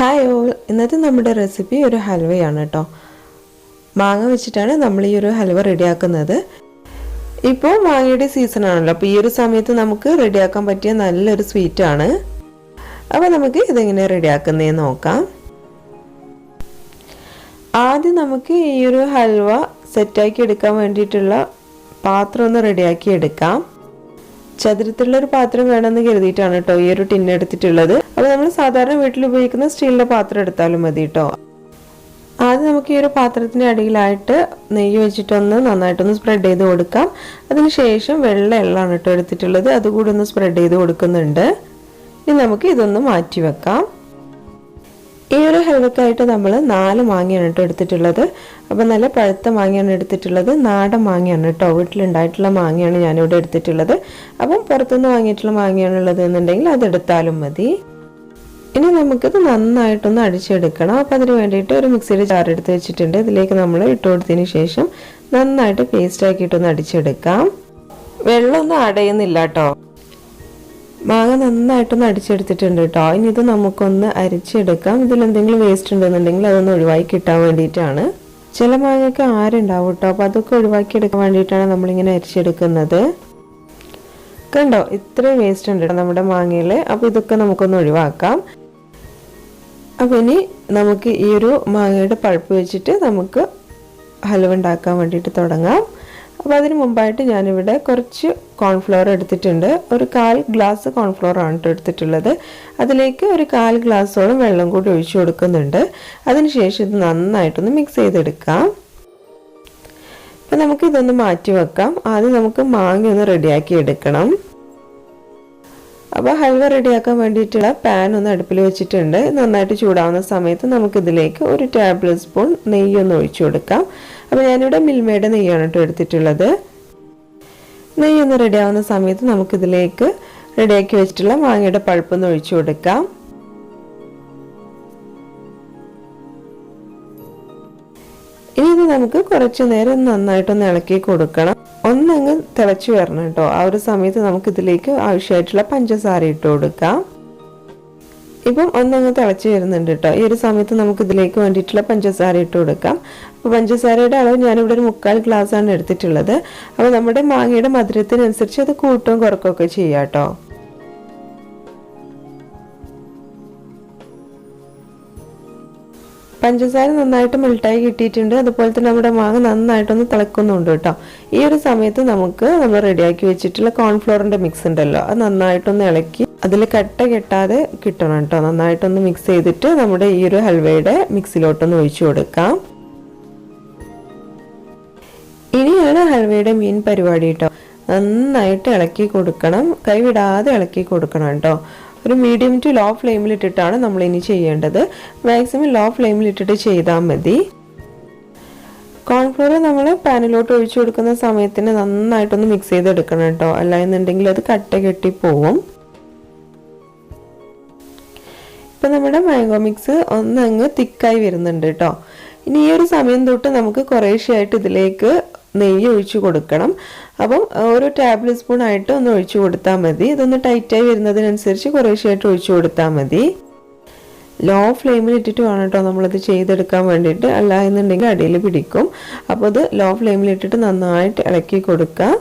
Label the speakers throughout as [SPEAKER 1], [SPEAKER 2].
[SPEAKER 1] Hi all, ഇന്നത്തെ നമ്മുടെ recipe ഒരു ഹൽവയാണ് കേട്ടോ. മാങ്ങ വെച്ചിട്ടാണ് നമ്മൾ ഈ ഒരു ഹൽവ റെഡിയാക്കുന്നത്. ഇപ്പോൾ മാങ്ങയുടെ സീസൺ ആണല്ലോ, അപ്പോൾ ഈ ഒരു സമയത്ത് നമുക്ക് റെഡിയാക്കാൻ പറ്റിയ നല്ലൊരു സ്വീറ്റാണ്. അപ്പോൾ നമുക്ക് ഇതെങ്ങനെ റെഡിയാക്കുന്നതെന്ന് നോക്കാം. ആദ്യം നമുക്ക് ഈ ഒരു ഹൽവ സെറ്റാക്കി എടുക്കാൻ വേണ്ടിയിട്ടുള്ള പാത്രം ഒന്ന് റെഡിയാക്കി എടുക്കാം. ചതുരത്തിലുള്ളൊരു പാത്രം വേണമെന്ന് കരുതിയിട്ടാണ് കേട്ടോ ഈ ഒരു ടിന്ന് എടുത്തിട്ടുള്ളത്. അപ്പോൾ നമ്മൾ സാധാരണ വീട്ടിൽ ഉപയോഗിക്കുന്ന സ്റ്റീലിൻ്റെ പാത്രം എടുത്താലും മതി കേട്ടോ. ആദ്യം നമുക്ക് ഈ ഒരു പാത്രത്തിൻ്റെ അടിയിലായിട്ട് നെയ്യ് വെച്ചിട്ടൊന്ന് നന്നായിട്ടൊന്ന് സ്പ്രെഡ് ചെയ്ത് കൊടുക്കാം. അതിനുശേഷം വെള്ള എള്ളാണ് കേട്ടോ എടുത്തിട്ടുള്ളത്, അതുകൂടി ഒന്ന് സ്പ്രെഡ് ചെയ്ത് കൊടുക്കുന്നുണ്ട്. ഇനി നമുക്ക് ഇതൊന്ന് മാറ്റി വെക്കാം. ഈ ഒരു ഹൽവക്കായിട്ട് നമ്മൾ 4 മാങ്ങയാണ് കേട്ടോ എടുത്തിട്ടുള്ളത്. അപ്പോൾ നല്ല പഴുത്ത മാങ്ങയാണ് എടുത്തിട്ടുള്ളത്, നാടൻ മാങ്ങയാണ് കേട്ടോ, വീട്ടിലുണ്ടായിട്ടുള്ള മാങ്ങയാണ് ഞാനിവിടെ എടുത്തിട്ടുള്ളത്. അപ്പം പുറത്തുനിന്ന് വാങ്ങിയിട്ടുള്ള മാങ്ങയാണ് ഉള്ളത് എന്നുണ്ടെങ്കിൽ അതെടുത്താലും മതി. ഇനി നമുക്കിത് നന്നായിട്ടൊന്ന് അടിച്ചെടുക്കണം. അപ്പോൾ അതിന് വേണ്ടിയിട്ട് ഒരു മിക്സിയുടെ ജാർ എടുത്ത് വെച്ചിട്ടുണ്ട്. ഇതിലേക്ക് നമ്മൾ ഇട്ട് കൊടുത്തതിന് ശേഷം നന്നായിട്ട് പേസ്റ്റ് ആക്കിയിട്ടൊന്ന് അടിച്ചെടുക്കാം. വെള്ളമൊന്നും അടയുന്നില്ല കേട്ടോ. മാങ്ങ നന്നായിട്ടൊന്ന് അടിച്ചെടുത്തിട്ടുണ്ട് കേട്ടോ. ഇനി ഇത് നമുക്കൊന്ന് അരിച്ചെടുക്കാം. ഇതിലെന്തെങ്കിലും വേസ്റ്റ് ഉണ്ടെന്നുണ്ടെങ്കിൽ അതൊന്ന് ഒഴിവാക്കി കിട്ടാൻ വേണ്ടിയിട്ടാണ്. ചില മാങ്ങയൊക്കെ ആരുണ്ടാവും കേട്ടോ, അപ്പോൾ അതൊക്കെ ഒഴിവാക്കി എടുക്കാൻ വേണ്ടിയിട്ടാണ് നമ്മളിങ്ങനെ അരിച്ചെടുക്കുന്നത്. കണ്ടോ, ഇത്രയും വേസ്റ്റ് ഉണ്ട് നമ്മുടെ മാങ്ങയിൽ. അപ്പോൾ ഇതൊക്കെ നമുക്കൊന്ന് ഒഴിവാക്കാം. അപ്പോൾ ഇനി നമുക്ക് ഈ ഒരു മാങ്ങയുടെ പൾപ്പ് വെച്ചിട്ട് നമുക്ക് ഹൽവ ഉണ്ടാക്കാൻ വേണ്ടിയിട്ട് തുടങ്ങാം. അപ്പോൾ അതിന് മുമ്പായിട്ട് ഞാനിവിടെ കുറച്ച് കോൺഫ്ലവർ എടുത്തിട്ടുണ്ട്. ഒരു 1/4 ഗ്ലാസ് കോൺഫ്ലവർ ആണ് എടുത്തിട്ടുള്ളത്. അതിലേക്ക് ഒരു 1/4 ഗ്ലാസോളം വെള്ളം കൂടി ഒഴിച്ചു കൊടുക്കുന്നുണ്ട്. അതിനുശേഷം ഇത് നന്നായിട്ടൊന്ന് മിക്സ് ചെയ്തെടുക്കാം. അപ്പം നമുക്ക് ഇതൊന്ന് മാറ്റി വെക്കാം. ആദ്യം നമുക്ക് മാങ്ങ ഒന്ന് റെഡിയാക്കി എടുക്കണം. അപ്പോൾ ഹൽവ റെഡിയാക്കാൻ വേണ്ടിയിട്ടുള്ള പാൻ ഒന്ന് അടുപ്പിൽ വെച്ചിട്ടുണ്ട്. നന്നായിട്ട് ചൂടാവുന്ന സമയത്ത് നമുക്കിതിലേക്ക് ഒരു ടേബിൾ സ്പൂൺ നെയ്യൊന്ന് ഒഴിച്ചു കൊടുക്കാം. അപ്പോൾ ഞാനിവിടെ മിൽമയുടെ നെയ്യാണ് കേട്ടോ എടുത്തിട്ടുള്ളത്. നെയ്യൊന്ന് റെഡിയാവുന്ന സമയത്ത് നമുക്കിതിലേക്ക് റെഡിയാക്കി വെച്ചിട്ടുള്ള മാങ്ങയുടെ പൾപ്പൊന്ന് ഒഴിച്ചു കൊടുക്കാം. ഇനി ഇത് നമുക്ക് കുറച്ചു നേരം നന്നായിട്ടൊന്ന് ഇളക്കി കൊടുക്കണം. ഒന്നങ്ങ് തിളച്ചു വരണം കേട്ടോ. ആ ഒരു സമയത്ത് നമുക്കിതിലേക്ക് ആവശ്യമായിട്ടുള്ള പഞ്ചസാര ഇട്ട് കൊടുക്കാം. ഇപ്പം ഒന്നങ്ങ് തിളച്ച് വരുന്നുണ്ട് കേട്ടോ. ഈ ഒരു സമയത്ത് നമുക്ക് ഇതിലേക്ക് വേണ്ടിയിട്ടുള്ള പഞ്ചസാര ഇട്ട് കൊടുക്കാം. അപ്പോൾ പഞ്ചസാരയുടെ അളവ് ഞാനിവിടെ ഒരു 3/4 ഗ്ലാസ്സാണ് എടുത്തിട്ടുള്ളത്. അപ്പോൾ നമ്മുടെ മാങ്ങയുടെ മധുരത്തിനനുസരിച്ച് അത് കൂട്ടുകയും കുറക്കുകയൊക്കെ ചെയ്യാം കേട്ടോ. പഞ്ചസാര നന്നായിട്ട് മെൽട്ടായി കിട്ടിയിട്ടുണ്ട്. അതുപോലെ തന്നെ നമ്മുടെ മാങ്ങ നന്നായിട്ടൊന്ന് തിളക്കുന്നുണ്ട് കേട്ടോ. ഈ ഒരു സമയത്ത് നമുക്ക് നമ്മൾ റെഡിയാക്കി വെച്ചിട്ടുള്ള കോൺഫ്ലോറിൻ്റെ മിക്സ് ഉണ്ടല്ലോ, അത് നന്നായിട്ടൊന്ന് ഇളക്കി അതിൽ കട്ട കെട്ടാതെ കിട്ടണം കേട്ടോ. നന്നായിട്ടൊന്ന് മിക്സ് ചെയ്തിട്ട് നമ്മുടെ ഈ ഒരു ഹൽവയുടെ മിക്സിലോട്ടൊന്ന് ഒഴിച്ചു കൊടുക്കാം. ഇനിയാണ് ഹൽവയുടെ മെയിൻ പരിപാടി കേട്ടോ. നന്നായിട്ട് ഇളക്കി കൊടുക്കണം, കൈവിടാതെ ഇളക്കി കൊടുക്കണം കേട്ടോ. ഒരു മീഡിയം ടു ലോ ഫ്ലെയിമിൽ ഇട്ടിട്ടാണ് നമ്മൾ ഇനി ചെയ്യേണ്ടത്. മാക്സിമം ലോ ഫ്ലെയിമിൽ ഇട്ടിട്ട് ചെയ്താൽ മതി. കോൺഫ്ലോർ നമ്മൾ പാനിലോട്ട് ഒഴിച്ചു കൊടുക്കുന്ന സമയത്തിന് നന്നായിട്ടൊന്ന് മിക്സ് ചെയ്തെടുക്കണം കേട്ടോ, അല്ല എന്നുണ്ടെങ്കിൽ അത് കട്ട കെട്ടി പോവും. ഇപ്പം നമ്മുടെ മാംഗോ മിക്സ് ഒന്നങ്ങ് തിക്കായി വരുന്നുണ്ട് കേട്ടോ. ഇനി ഈ ഒരു സമയം തൊട്ട് നമുക്ക് കുറേശ്ശെയായിട്ട് ഇതിലേക്ക് നെയ്യ് ഒഴിച്ചു കൊടുക്കണം. അപ്പം ഒരു ടേബിൾ സ്പൂൺ ആയിട്ട് ഒന്ന് ഒഴിച്ചു കൊടുത്താൽ മതി. ഇതൊന്ന് ടൈറ്റായി വരുന്നതിനനുസരിച്ച് കുറേശ്ശെയായിട്ട് ഒഴിച്ചു കൊടുത്താൽ മതി. ലോ ഫ്ലെയിമിൽ ഇട്ടിട്ട് വേണം കേട്ടോ നമ്മളത് ചെയ്തെടുക്കാൻ വേണ്ടിയിട്ട്, അല്ല എന്നുണ്ടെങ്കിൽ അടിയിൽ പിടിക്കും. അപ്പോൾ അത് ലോ ഫ്ലെയിമിൽ ഇട്ടിട്ട് നന്നായിട്ട് ഇളക്കി കൊടുക്കുക.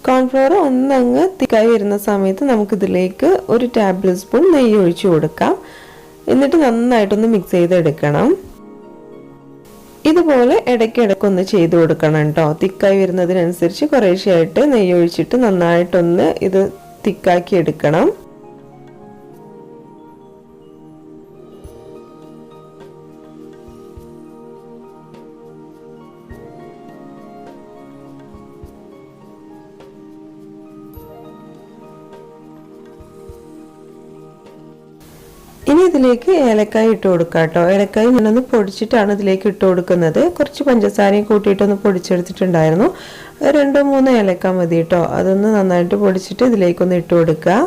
[SPEAKER 1] കോൺഫ്ലവർ ഒന്നങ്ങ് തിക്കായി വരുന്ന സമയത്ത് നമുക്കിതിലേക്ക് ഒരു ടേബിൾ സ്പൂൺ നെയ്യ് ഒഴിച്ചു കൊടുക്കാം. എന്നിട്ട് നന്നായിട്ടൊന്ന് മിക്സ് ചെയ്തെടുക്കണം. ഇതുപോലെ ഇടയ്ക്കിടയ്ക്കൊന്ന് ചെയ്ത് കൊടുക്കണം കേട്ടോ. തിക്കായി വരുന്നതിനനുസരിച്ച് കുറേശ്ശെയായിട്ട് നെയ്യ് ഒഴിച്ചിട്ട് നന്നായിട്ടൊന്ന് ഇത് തിക്കാക്കി എടുക്കണം. ഇനി ഇതിലേക്ക് ഏലക്കായ ഇട്ട് കൊടുക്കാം കേട്ടോ. ഏലക്കായ ഞാനൊന്ന് പൊടിച്ചിട്ടാണ് ഇതിലേക്ക് ഇട്ട് കൊടുക്കുന്നത്. കുറച്ച് പഞ്ചസാരയും കൂട്ടിയിട്ടൊന്ന് പൊടിച്ചെടുത്തിട്ടുണ്ടായിരുന്നു. 2-3 ഏലക്ക മതി കേട്ടോ. അതൊന്ന് നന്നായിട്ട് പൊടിച്ചിട്ട് ഇതിലേക്കൊന്ന് ഇട്ട് കൊടുക്കുക.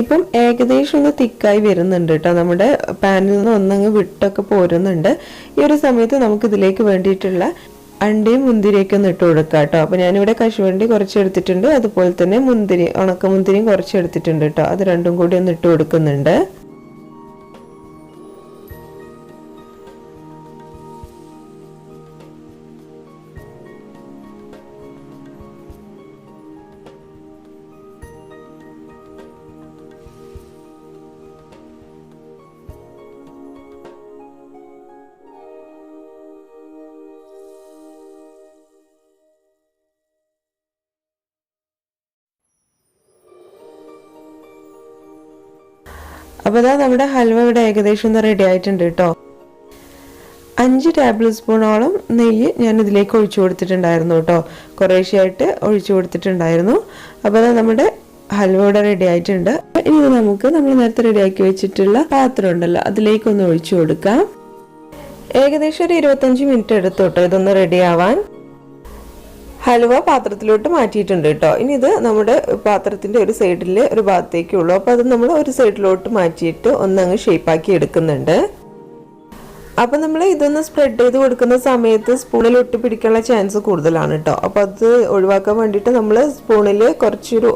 [SPEAKER 1] ഇപ്പം ഏകദേശം ഒന്ന് തിക്കായി വരുന്നുണ്ട് കേട്ടോ. നമ്മുടെ പാനിൽ നിന്ന് ഒന്നങ്ങ് വിട്ടൊക്കെ പോരുന്നുണ്ട്. ഈ ഒരു സമയത്ത് നമുക്ക് ഇതിലേക്ക് വേണ്ടിയിട്ടുള്ള അണ്ടിയും മുന്തിരിയൊക്കെ ഒന്ന് ഇട്ട് കൊടുക്കുക കേട്ടോ. അപ്പോൾ ഞാനിവിടെ കശുവണ്ടി കുറച്ച് എടുത്തിട്ടുണ്ട്, അതുപോലെ തന്നെ മുന്തിരി, ഉണക്കമുന്തിരിയും കുറച്ച് എടുത്തിട്ടുണ്ട് കേട്ടോ. അത് രണ്ടും കൂടി ഒന്ന് ഇട്ട് കൊടുക്കുന്നുണ്ട്. അപ്പോൾ ഇതാ നമ്മുടെ ഹൽവ ഇവിടെ ഏകദേശം ഒന്ന് റെഡി ആയിട്ടുണ്ട് കേട്ടോ. 5 ടേബിൾ സ്പൂണോളം നെയ്യ് ഞാൻ ഇതിലേക്ക് ഒഴിച്ചു കൊടുത്തിട്ടുണ്ടായിരുന്നു കേട്ടോ. കുറേശ്ശെയായിട്ട് ഒഴിച്ചു കൊടുത്തിട്ടുണ്ടായിരുന്നു. അപ്പോൾ ഇതാ നമ്മുടെ ഹൽവ ഇവിടെ റെഡി ആയിട്ടുണ്ട്. ഇനി നമുക്ക് നമ്മൾ നേരത്തെ റെഡിയാക്കി വെച്ചിട്ടുള്ള പാത്രം ഉണ്ടല്ലോ അതിലേക്കൊന്ന് ഒഴിച്ചു കൊടുക്കാം. ഏകദേശം ഒരു 25 മിനിറ്റ് എടുത്തു കേട്ടോ ഇതൊന്ന് റെഡി ആവാൻ. ഹൽവ പാത്രത്തിലോട്ട് മാറ്റിയിട്ടുണ്ട് കേട്ടോ. ഇനി ഇത് നമ്മുടെ പാത്രത്തിന്റെ ഒരു സൈഡിൽ ഒരു ഭാഗത്തേക്കുള്ളൂ. അപ്പോൾ അത് നമ്മൾ ഒരു സൈഡിലോട്ട് മാറ്റിയിട്ട് ഒന്നങ്ങ് ഷേപ്പാക്കി എടുക്കുന്നുണ്ട്. അപ്പം നമ്മൾ ഇതൊന്ന് സ്പ്രെഡ് ചെയ്ത് കൊടുക്കുന്ന സമയത്ത് സ്പൂണിൽ ഒട്ടി പിടിക്കാനുള്ള ചാൻസ് കൂടുതലാണ് കേട്ടോ. അപ്പോൾ അത് ഒഴിവാക്കാൻ വേണ്ടിയിട്ട് നമ്മൾ സ്പൂണിൽ കുറച്ചൊരു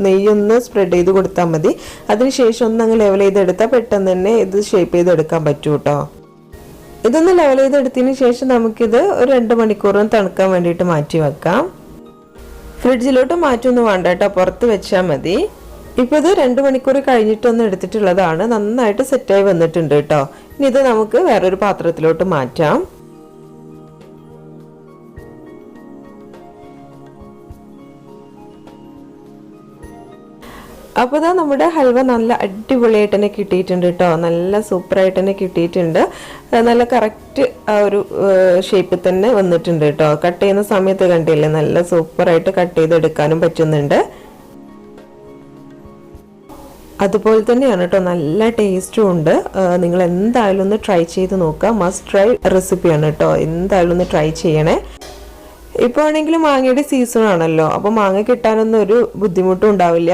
[SPEAKER 1] നെയ്യൊന്ന് സ്പ്രെഡ് ചെയ്ത് കൊടുത്താൽ മതി. അതിനുശേഷം ഒന്ന് അങ്ങ് ലെവൽ ചെയ്തെടുത്താൽ പെട്ടെന്ന് തന്നെ ഇത് ഷേപ്പ് ചെയ്തെടുക്കാൻ പറ്റും കേട്ടോ. ഇതൊന്ന് ലെവൽ ചെയ്തെടുത്തതിന് ശേഷം നമുക്കിത് ഒരു 2 മണിക്കൂറും തണുക്കാൻ വേണ്ടിയിട്ട് മാറ്റി വെക്കാം. ഫ്രിഡ്ജിലോട്ട് മാറ്റൊന്നും വേണ്ട കേട്ടോ, പുറത്ത് വെച്ചാൽ മതി. ഇപ്പോൾ ഇത് 2 മണിക്കൂർ കഴിഞ്ഞിട്ടൊന്ന് എടുത്തിട്ടുള്ളതാണ്. നന്നായിട്ട് സെറ്റായി വന്നിട്ടുണ്ട് കേട്ടോ. ഇനി ഇത് നമുക്ക് വേറൊരു പാത്രത്തിലോട്ട് മാറ്റാം. അപ്പോൾ ഇതാ നമ്മുടെ ഹൽവ നല്ല അടിപൊളിയായിട്ട് തന്നെ കിട്ടിയിട്ടുണ്ട് കേട്ടോ. നല്ല സൂപ്പറായിട്ട് തന്നെ കിട്ടിയിട്ടുണ്ട്. നല്ല കറക്റ്റ് ആ ഒരു ഷേപ്പിൽ തന്നെ വന്നിട്ടുണ്ട് കേട്ടോ. കട്ട് ചെയ്യുന്ന സമയത്ത് കണ്ടില്ലേ, നല്ല സൂപ്പറായിട്ട് കട്ട് ചെയ്തെടുക്കാനും പറ്റുന്നുണ്ട്. അതുപോലെ തന്നെയാണ് കേട്ടോ, നല്ല ടേസ്റ്റും ഉണ്ട്. നിങ്ങൾ എന്തായാലും ഒന്ന് ട്രൈ ചെയ്ത് നോക്കുക. മസ്റ്റ് ട്രൈ റെസിപ്പിയാണ് കേട്ടോ. എന്തായാലും ഒന്ന് ട്രൈ ചെയ്യണേ. ഇപ്പോൾ ആണെങ്കിലും മാങ്ങയുടെ സീസൺ ആണല്ലോ. അപ്പോൾ മാങ്ങ കിട്ടാനൊന്നും ഒരു ബുദ്ധിമുട്ടും ഉണ്ടാവില്ല.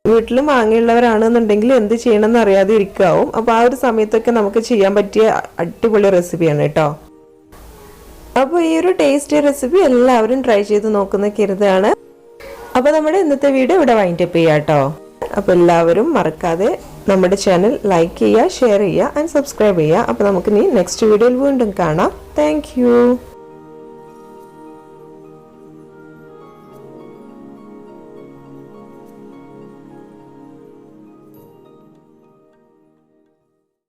[SPEAKER 1] വീട്ടിൽ മാങ്ങയുള്ളവരാണെന്നുണ്ടെങ്കിൽ എന്ത് ചെയ്യണമെന്ന് അറിയാതെ ഇരിക്കാവും. അപ്പോൾ ആ ഒരു സമയത്തൊക്കെ നമുക്ക് ചെയ്യാൻ പറ്റിയ അടിപൊളി റെസിപ്പിയാണ് കേട്ടോ. അപ്പോൾ ഈ ഒരു ടേസ്റ്റി റെസിപ്പി എല്ലാവരും ട്രൈ ചെയ്ത് നോക്കുന്ന കരുതാണ്. അപ്പോൾ നമ്മുടെ ഇന്നത്തെ വീഡിയോ ഇവിടെ വൈൻഡപ്പ് ചെയ്യാം കേട്ടോ. അപ്പോൾ എല്ലാവരും മറക്കാതെ നമ്മുടെ ചാനൽ ലൈക്ക് ചെയ്യുക, ഷെയർ ചെയ്യുക ആൻഡ് സബ്സ്ക്രൈബ് ചെയ്യുക. അപ്പോൾ നമുക്ക് ഇനി നെക്സ്റ്റ് വീഡിയോയിൽ വീണ്ടും കാണാം. താങ്ക്